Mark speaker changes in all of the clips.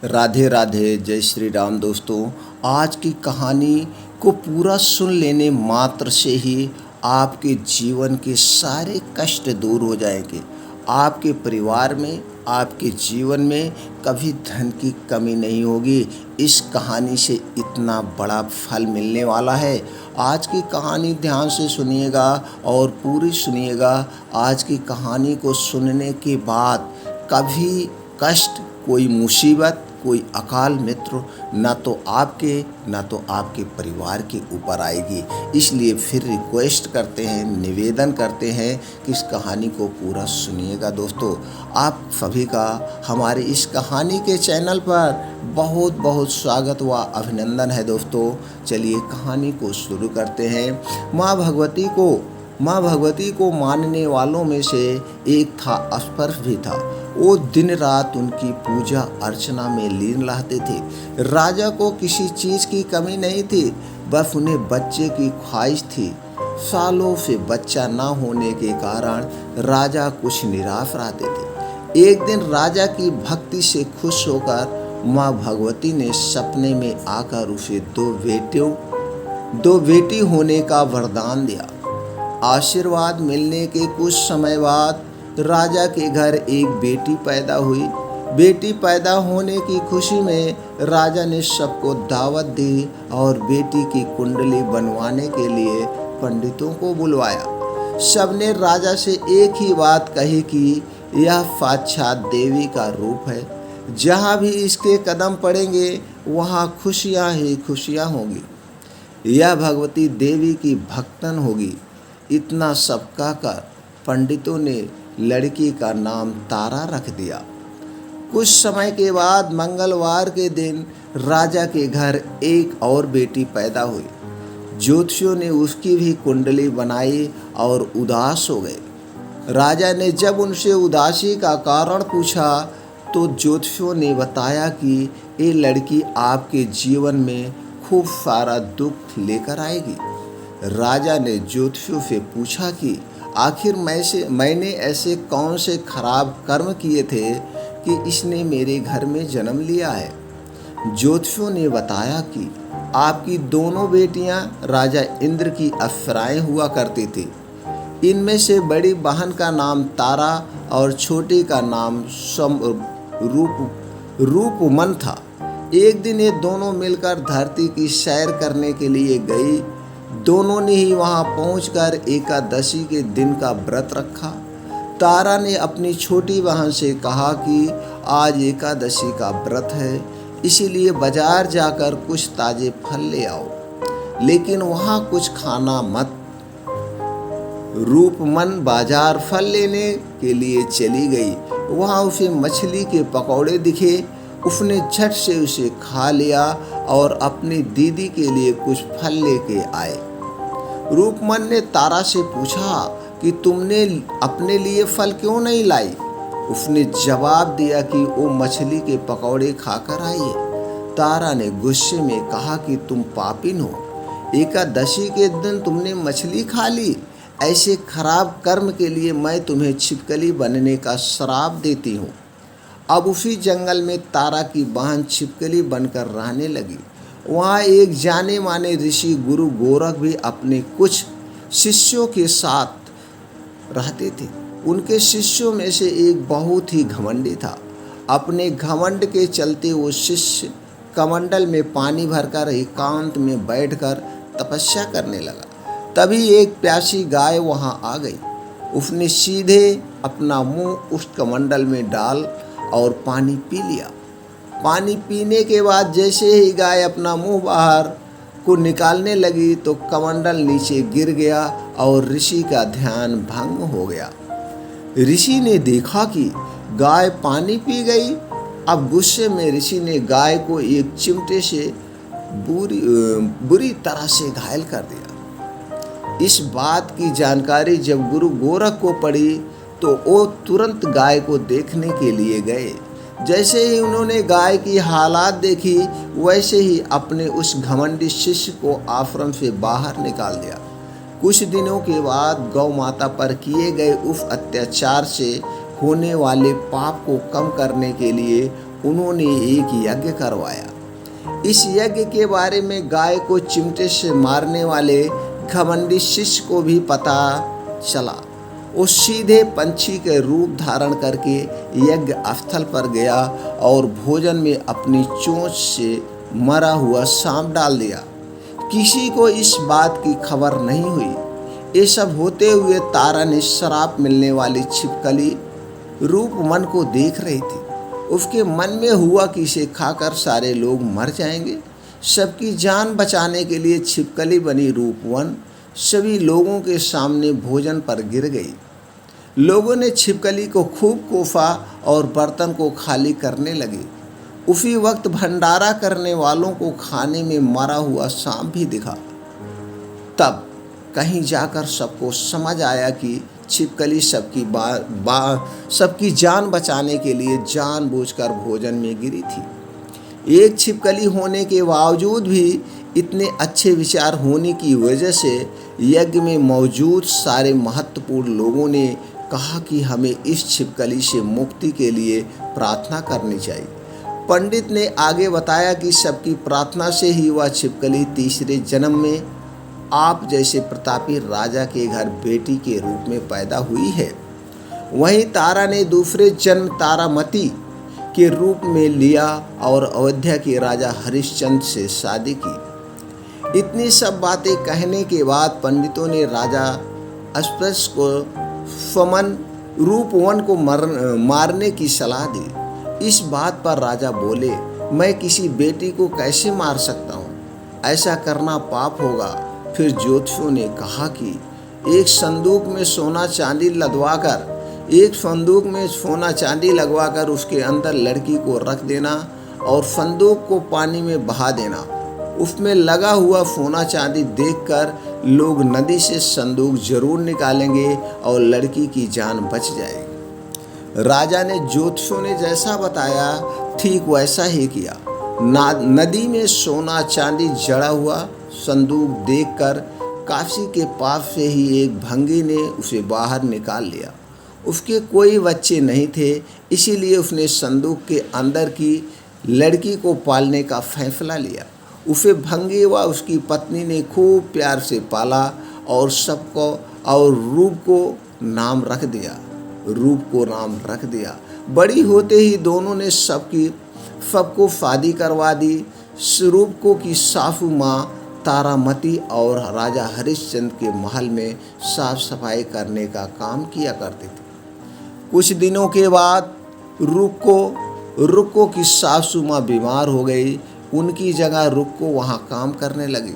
Speaker 1: राधे राधे, जय श्री राम। दोस्तों, आज की कहानी को पूरा सुन लेने मात्र से ही आपके जीवन के सारे कष्ट दूर हो जाएंगे। आपके परिवार में, आपके जीवन में कभी धन की कमी नहीं होगी। इस कहानी से इतना बड़ा फल मिलने वाला है। आज की कहानी ध्यान से सुनिएगा और पूरी सुनिएगा। आज की कहानी को सुनने के बाद कभी कष्ट, कोई मुसीबत, कोई अकाल मित्र ना तो आपके परिवार के ऊपर आएगी। इसलिए फिर रिक्वेस्ट करते हैं, निवेदन करते हैं कि इस कहानी को पूरा सुनिएगा। दोस्तों, आप सभी का हमारे इस कहानी के चैनल पर बहुत बहुत स्वागत व अभिनंदन है। दोस्तों, चलिए कहानी को शुरू करते हैं। माँ भगवती को मानने वालों में से एक था, स्पर्श भी था। वो दिन रात उनकी पूजा अर्चना में लीन रहते थे। राजा को किसी चीज़ की कमी नहीं थी, बस उन्हें बच्चे की ख्वाहिश थी। सालों से बच्चा न होने के कारण राजा कुछ निराश रहते थे। एक दिन राजा की भक्ति से खुश होकर माँ भगवती ने सपने में आकर उसे दो बेटी होने का वरदान दिया। आशीर्वाद मिलने के कुछ समय बाद राजा के घर एक बेटी पैदा हुई। बेटी पैदा होने की खुशी में राजा ने सबको दावत दी और बेटी की कुंडली बनवाने के लिए पंडितों को बुलवाया। सबने राजा से एक ही बात कही कि यह साक्षात देवी का रूप है। जहाँ भी इसके कदम पड़ेंगे वहाँ खुशियाँ ही खुशियाँ होंगी। यह भगवती देवी की भक्तन होगी। इतना सब कहकर पंडितों ने लड़की का नाम तारा रख दिया। कुछ समय के बाद मंगलवार के दिन राजा के घर एक और बेटी पैदा हुई। ज्योतिषियों ने उसकी भी कुंडली बनाई और उदास हो गए। राजा ने जब उनसे उदासी का कारण पूछा तो ज्योतिषियों ने बताया कि ये लड़की आपके जीवन में खूब सारा दुख लेकर आएगी। राजा ने ज्योतिषियों से पूछा कि आखिर मैंने ऐसे कौन से खराब कर्म किए थे कि इसने मेरे घर में जन्म लिया है। ज्योतिषियों ने बताया कि आपकी दोनों बेटियां राजा इंद्र की अप्सराएं हुआ करती थी। इनमें से बड़ी बहन का नाम तारा और छोटी का नाम रूपमन था। एक दिन ये दोनों मिलकर धरती की सैर करने के लिए गई। दोनों ने ही वहां पहुंचकर एकादशी के दिन का व्रत रखा। तारा ने अपनी छोटी बहन से कहा कि आज एकादशी का व्रत है, इसीलिए बाजार जाकर कुछ ताजे फल ले आओ, लेकिन वहां कुछ खाना मत। रूपमन बाजार फल लेने के लिए चली गई। वहां उसे मछली के पकौड़े दिखे। उसने झट से उसे खा लिया और अपनी दीदी के लिए कुछ फल लेके आए। रूपमन ने तारा से पूछा कि तुमने अपने लिए फल क्यों नहीं लाई। उसने जवाब दिया कि वो मछली के पकौड़े खाकर आई है। तारा ने गुस्से में कहा कि तुम पापिन हो, एकादशी के दिन तुमने मछली खा ली। ऐसे खराब कर्म के लिए मैं तुम्हें छिपकली बनने का श्राप देती हूँ। अब उसी जंगल में तारा की बहन छिपकली बनकर रहने लगी। वहाँ एक जाने माने ऋषि गुरु गोरख भी अपने कुछ शिष्यों के साथ रहते थे। उनके शिष्यों में से एक बहुत ही घमंडी था। अपने घमंड के चलते वो शिष्य कमंडल में पानी भरकर एकांत में बैठकर तपस्या करने लगा। तभी एक प्यासी गाय वहाँ आ गई। उसने सीधे अपना मुंह उस कमंडल में डाल और पानी पी लिया। पानी पीने के बाद जैसे ही गाय अपना मुंह बाहर को निकालने लगी तो कमंडल नीचे गिर गया और ऋषि का ध्यान भंग हो गया। ऋषि ने देखा कि गाय पानी पी गई। अब गुस्से में ऋषि ने गाय को एक चिमटे से बुरी तरह से घायल कर दिया। इस बात की जानकारी जब गुरु गोरख को पड़ी तो वो तुरंत गाय को देखने के लिए गए। जैसे ही उन्होंने गाय की हालात देखी, वैसे ही अपने उस घमंडी शिष्य को आश्रम से बाहर निकाल दिया। कुछ दिनों के बाद गौ माता पर किए गए उस अत्याचार से होने वाले पाप को कम करने के लिए उन्होंने एक यज्ञ करवाया। इस यज्ञ के बारे में गाय को चिमटे से मारने वाले घमंडी शिष्य को भी पता चला। वो सीधे पंछी के रूप धारण करके यज्ञ स्थल पर गया और भोजन में अपनी चोंच से मरा हुआ सांप डाल दिया। किसी को इस बात की खबर नहीं हुई। ये सब होते हुए तारा ने श्राप मिलने वाली छिपकली रूपवन को देख रही थी। उसके मन में हुआ कि इसे खाकर सारे लोग मर जाएंगे। सबकी जान बचाने के लिए छिपकली बनी रूपवन सभी लोगों के सामने भोजन पर गिर गई। लोगों ने छिपकली को खूब कोफा और बर्तन को खाली करने लगे। उसी वक्त भंडारा करने वालों को खाने में मरा हुआ सांप भी दिखा। तब कहीं जाकर सबको समझ आया कि छिपकली सबकी जान बचाने के लिए जानबूझकर भोजन में गिरी थी। एक छिपकली होने के बावजूद भी इतने अच्छे विचार होने की वजह से यज्ञ में मौजूद सारे महत्वपूर्ण लोगों ने कहा कि हमें इस छिपकली से मुक्ति के लिए प्रार्थना करनी चाहिए। पंडित ने आगे बताया कि सबकी प्रार्थना से ही वह छिपकली तीसरे जन्म में आप जैसे प्रतापी राजा के घर बेटी के रूप में पैदा हुई है। वहीं तारा ने दूसरे जन्म तारामती के रूप में लिया और अयोध्या के राजा हरिश्चंद्र से शादी की। इतनी सब बातें कहने के बाद पंडितों ने राजा अस्पृश को फमन रूपवन को मारने की सलाह दी। इस बात पर राजा बोले, मैं किसी बेटी को कैसे मार सकता हूँ? ऐसा करना पाप होगा। फिर ज्योतिषियों ने कहा कि एक संदूक में सोना चांदी लगवाकर उसके अंदर लड़की को रख देना और संदूक को पानी में बहा देना। उसमें लगा हुआ सोना चांदी देखकर लोग नदी से संदूक जरूर निकालेंगे और लड़की की जान बच जाएगी। राजा ने ज्योतिषियों ने जैसा बताया ठीक वैसा ही किया। नदी में सोना चांदी जड़ा हुआ संदूक देखकर काशी के पास से ही एक भंगी ने उसे बाहर निकाल लिया। उसके कोई बच्चे नहीं थे, इसीलिए उसने संदूक के अंदर की लड़की को पालने का फैसला लिया। उसे भंगी व उसकी पत्नी ने खूब प्यार से पाला और रूप को नाम रख दिया। बड़ी होते ही दोनों ने सबको शादी करवा दी। रूप को की सासू माँ तारामती और राजा हरिश्चंद्र के महल में साफ सफाई करने का काम किया करते थे। कुछ दिनों के बाद रुक्को की सासू माँ बीमार हो गई। उनकी जगह रुक्को वहाँ काम करने लगी।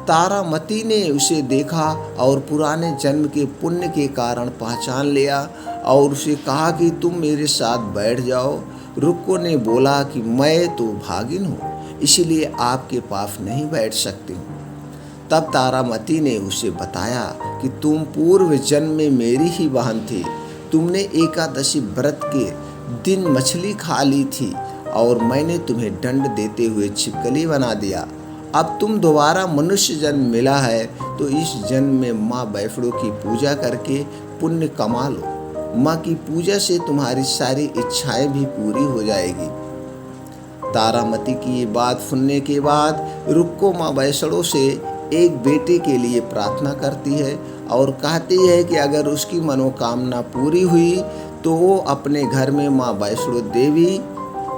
Speaker 1: तारामती ने उसे देखा और पुराने जन्म के पुण्य के कारण पहचान लिया और उसे कहा कि तुम मेरे साथ बैठ जाओ। रुक्को ने बोला कि मैं तो भागिन हूँ, इसलिए आपके पास नहीं बैठ सकती हूँ। तब तारामती ने उसे बताया कि तुम पूर्व जन्म में मेरी ही बहन थी। तुमने एकादशी व्रत के दिन मछली खा ली थी और मैंने तुम्हें दंड देते हुए छिपकली बना दिया। अब तुम दोबारा मनुष्य जन्म मिला है तो इस जन्म में माँ वैष्णो की पूजा करके पुण्य कमा लो। माँ की पूजा से तुम्हारी सारी इच्छाएं भी पूरी हो जाएगी। तारामती की ये बात सुनने के बाद रुक्को माँ वैष्णो से एक बेटे के लिए प्रार्थना करती है और कहती है कि अगर उसकी मनोकामना पूरी हुई तो वो अपने घर में माँ वैष्णो देवी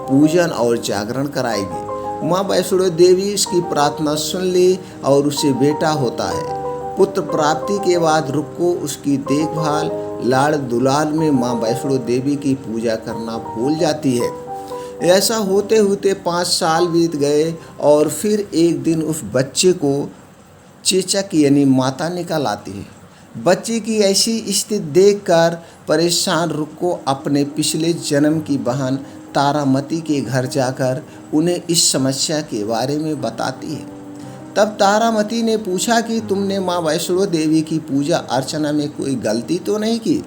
Speaker 1: पूजन और जागरण कराएगी। माँ वैष्णो देवी इसकी प्रार्थना सुन ली और उसे बेटा होता है। पुत्र प्राप्ति के बाद रुक्को उसकी देखभाल लाड़ दुलार में माँ वैष्णो देवी की पूजा करना भूल जाती है। ऐसा होते होते 5 साल बीत गए और फिर एक दिन उस बच्चे को चेचक यानी माता निकल आती है। बच्चे की ऐसी स्थिति देखकर परेशान रुक्को अपने पिछले जन्म की बहन तारामती के घर जाकर उन्हें इस समस्या के बारे में बताती है। तब तारामती ने पूछा कि तुमने माँ वैष्णो देवी की पूजा अर्चना में कोई गलती तो नहीं की?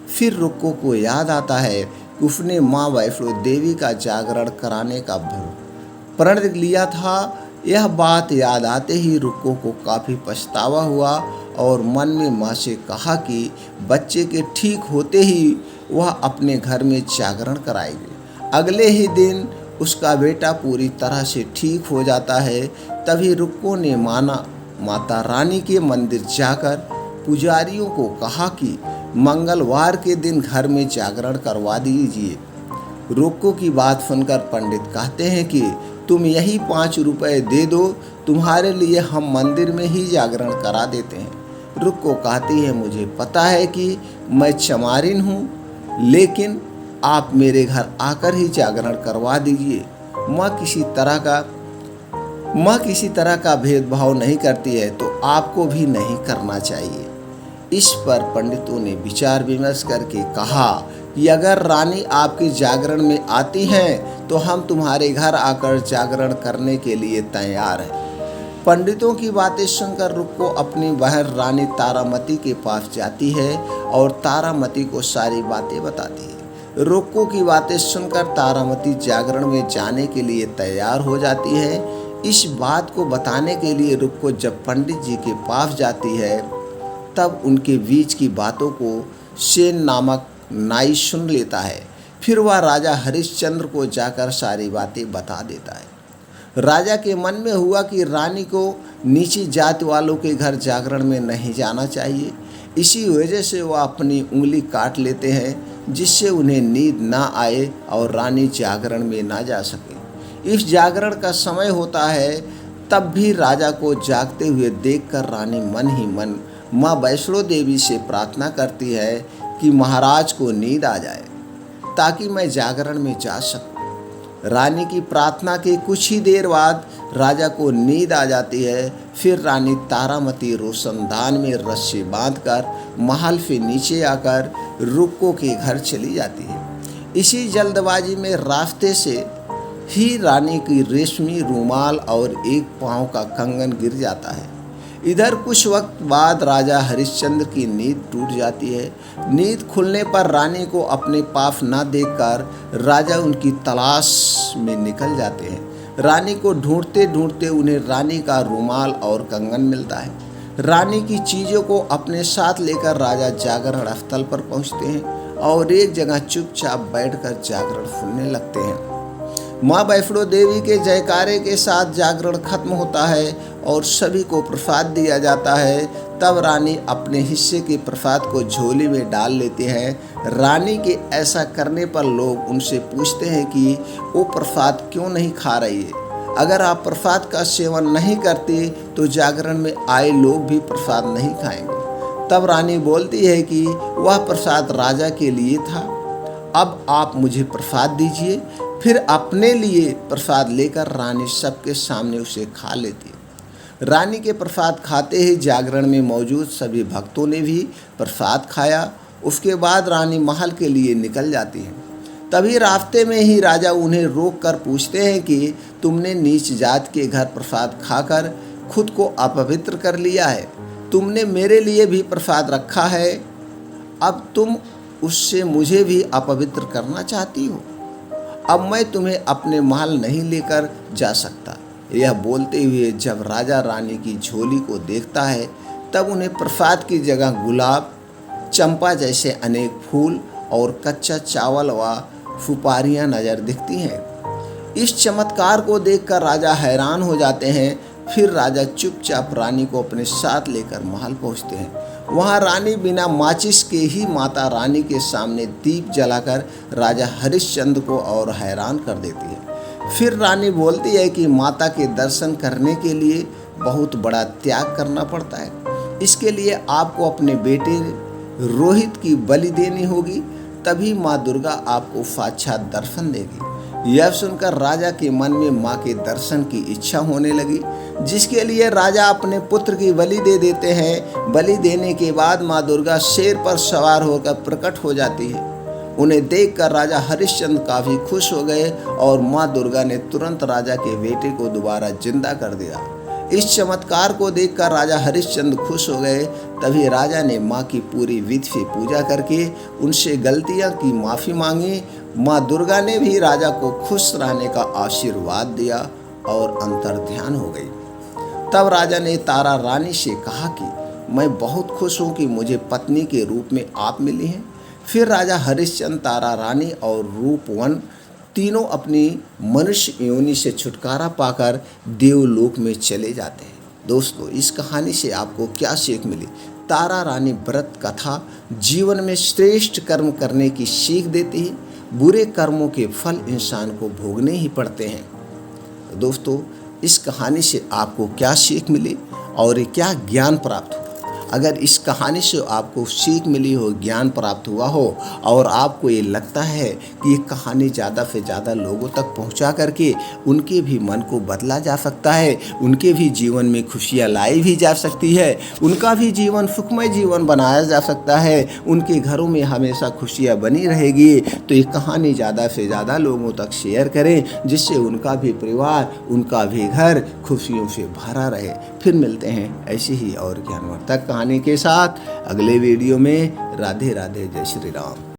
Speaker 1: फिर रुक्को को याद आता है कि उसने माँ वैष्णो देवी का जागरण कराने का प्रण लिया था। यह बात याद आते ही रुक्को को काफ़ी पछतावा हुआ और मन में माँ से कहा कि बच्चे के ठीक होते ही वह अपने घर में जागरण कराएगी। अगले ही दिन उसका बेटा पूरी तरह से ठीक हो जाता है। तभी रुक्को ने माता रानी के मंदिर जाकर पुजारियों को कहा कि मंगलवार के दिन घर में जागरण करवा दीजिए। रुक्को की बात सुनकर पंडित कहते हैं कि तुम यही 5 रुपए दे दो, तुम्हारे लिए हम मंदिर में ही जागरण करा देते हैं। रुक्को कहती है, मुझे पता है कि मैं चमारिन हूँ, लेकिन आप मेरे घर आकर ही जागरण करवा दीजिए। माँ किसी तरह का भेदभाव नहीं करती है, तो आपको भी नहीं करना चाहिए। इस पर पंडितों ने विचार विमर्श करके कहा कि अगर रानी आपके जागरण में आती हैं तो हम तुम्हारे घर आकर जागरण करने के लिए तैयार हैं। पंडितों की बातें सुनकर रुक्को अपनी बहन रानी तारामती के पास जाती है और तारामती को सारी बातें बताती है। रुक्को की बातें सुनकर तारामती जागरण में जाने के लिए तैयार हो जाती है। इस बात को बताने के लिए रुक्को जब पंडित जी के पास जाती है, तब उनके बीच की बातों को सेन नामक नाई सुन लेता है। फिर वह राजा हरिश्चंद्र को जाकर सारी बातें बता देता है। राजा के मन में हुआ कि रानी को नीची जाति वालों के घर जागरण में नहीं जाना चाहिए। इसी वजह से वह अपनी उंगली काट लेते हैं, जिससे उन्हें नींद ना आए और रानी जागरण में ना जा सके। इस जागरण का समय होता है, तब भी राजा को जागते हुए देखकर रानी मन ही मन माँ वैष्णो देवी से प्रार्थना करती है कि महाराज को नींद आ जाए ताकि मैं जागरण में जा सकूं। रानी की प्रार्थना के कुछ ही देर बाद राजा को नींद आ जाती है। फिर रानी तारामती रोशनदान में रस्सी बांधकर महल से नीचे आकर रुक्को के घर चली जाती है। इसी जल्दबाजी में रास्ते से ही रानी की रेशमी रूमाल और एक पाँव का कंगन गिर जाता है। इधर कुछ वक्त बाद राजा हरिश्चंद्र की नींद टूट जाती है। नींद खुलने पर रानी को अपने पास न देखकर राजा उनकी तलाश में निकल जाते हैं। रानी को ढूंढते ढूंढते उन्हें रानी का रूमाल और कंगन मिलता है। रानी की चीज़ों को अपने साथ लेकर राजा जागरण स्थल पर पहुंचते हैं और एक जगह चुपचाप बैठकर जागरण सुनने लगते हैं। माँ वैष्णो देवी के जयकारे के साथ जागरण खत्म होता है और सभी को प्रसाद दिया जाता है। तब रानी अपने हिस्से के प्रसाद को झोली में डाल लेते हैं। रानी के ऐसा करने पर लोग उनसे पूछते हैं कि वो प्रसाद क्यों नहीं खा रही है। अगर आप प्रसाद का सेवन नहीं करते तो जागरण में आए लोग भी प्रसाद नहीं खाएंगे। तब रानी बोलती है कि वह प्रसाद राजा के लिए था, अब आप मुझे प्रसाद दीजिए। फिर अपने लिए प्रसाद लेकर रानी सबके सामने उसे खा लेती है। रानी के प्रसाद खाते ही जागरण में मौजूद सभी भक्तों ने भी प्रसाद खाया। उसके बाद रानी महल के लिए निकल जाती है। तभी रास्ते में ही राजा उन्हें रोक कर पूछते हैं कि तुमने नीच जात के घर प्रसाद खाकर खुद को अपवित्र कर लिया है। तुमने मेरे लिए भी प्रसाद रखा है, अब तुम उससे मुझे भी अपवित्र करना चाहती हो। अब मैं तुम्हें अपने महल नहीं लेकर जा सकता। यह बोलते हुए जब राजा रानी की झोली को देखता है, तब उन्हें प्रसाद की जगह गुलाब, चंपा जैसे अनेक फूल और कच्चा चावल व सुपारियां नजर दिखती हैं। इस चमत्कार को देखकर राजा हैरान हो जाते हैं। फिर राजा चुपचाप रानी को अपने साथ लेकर महल पहुंचते हैं। वहां रानी बिना माचिस के ही माता रानी के सामने दीप जलाकर राजा हरिश्चंद्र को और हैरान कर देती है। फिर रानी बोलती है कि माता के दर्शन करने के लिए बहुत बड़ा त्याग करना पड़ता है। इसके लिए आपको अपने बेटे रोहित की बलि देनी होगी, तभी माँ दुर्गा आपको साक्षात दर्शन देगी। यह सुनकर राजा के मन में माँ के दर्शन की इच्छा होने लगी, जिसके लिए राजा अपने पुत्र की बलि दे देते हैं। बलि देने के बाद माँ दुर्गा शेर पर सवार होकर प्रकट हो जाती है। उन्हें देखकर राजा हरिश्चंद्र काफ़ी खुश हो गए और माँ दुर्गा ने तुरंत राजा के बेटे को दोबारा जिंदा कर दिया। इस चमत्कार को देखकर राजा हरिश्चंद्र खुश हो गए। तभी राजा ने माँ की पूरी विधि से पूजा करके उनसे गलतियाँ की माफ़ी मांगी। माँ दुर्गा ने भी राजा को खुश रहने का आशीर्वाद दिया और अंतर्ध्यान हो गई। तब राजा ने तारा रानी से कहा कि मैं बहुत खुश हूँ कि मुझे पत्नी के रूप में आप मिली हैं। फिर राजा हरिश्चंद्र तारा रानी और रूपवन तीनों अपनी मनुष्य योनि से छुटकारा पाकर देवलोक में चले जाते हैं। दोस्तों, इस कहानी से आपको क्या सीख मिली? तारा रानी व्रत कथा जीवन में श्रेष्ठ कर्म करने की सीख देती है। बुरे कर्मों के फल इंसान को भोगने ही पड़ते हैं। दोस्तों, इस कहानी से आपको क्या सीख मिली और क्या ज्ञान प्राप्त हुआ? अगर इस कहानी से आपको सीख मिली हो, ज्ञान प्राप्त हुआ हो और आपको ये लगता है कि ये कहानी ज़्यादा से ज़्यादा लोगों तक पहुंचा करके उनके भी मन को बदला जा सकता है, उनके भी जीवन में खुशियाँ लाई भी जा सकती है, उनका भी जीवन सुखमय जीवन बनाया जा सकता है, उनके घरों में हमेशा खुशियाँ बनी रहेगी, तो ये कहानी ज़्यादा से ज़्यादा लोगों तक शेयर करें, जिससे उनका भी परिवार, उनका भी घर खुशियों से भरा रहे। फिर मिलते हैं ऐसी ही और ज्ञानवर्धक कहानी के साथ अगले वीडियो में। राधे राधे, जय श्री राम।